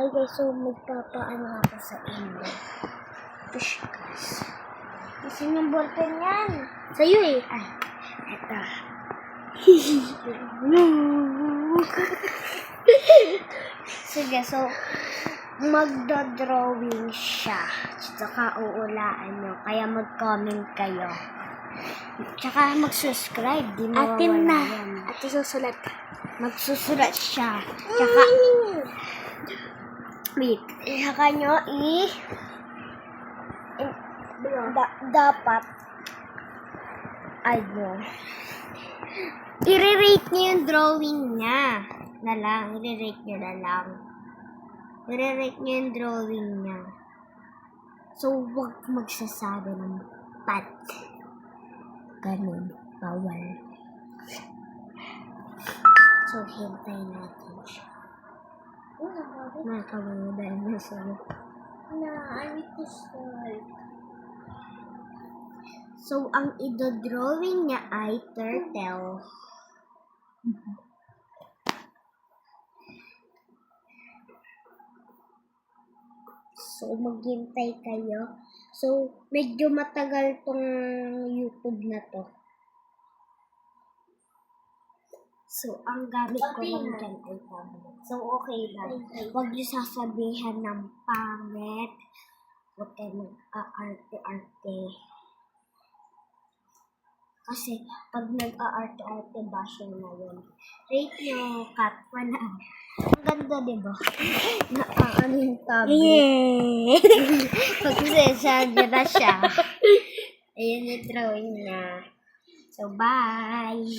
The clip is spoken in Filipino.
Hi guys, so magpapaano ako sa inyo. Push guys. Kasi yung ballpen yan. Sa'yo eh. Ay, eto. Sige, so magdodrawing siya. Tsaka uulaan nyo. Kaya mag-comment kayo. Tsaka mag-subscribe. Di mawawala Atim na. yan. At susulat. Magsusulat siya. Tsaka, wait. Tsaka nyo dapat, i-rate nyo yung drawing niya. I-rate nyo na lang. I-rate nyo yung drawing niya. So, huwag magsasabi ng bad. Ganun. Bawal. So, hintayin natin siya. Nakakawala dahil nasa I need to start. So, ang idodrawing niya ay turtle. So, maghintay kayo. So, medyo matagal tong YouTube na to. So, ang gamit ko lang dyan ay tablet. So, okay lang. Huwag niyo sasabihan ng pangit. Huwag kayo mag-aarte-arte. Kasi, pag nag-aarte-arte, basher na yun. Rate nyo, cut pa na. Ang ganda, diba? Ano yung tablet? Yeah! Pag-session na siya. Ayun yung drawing niya. So, bye!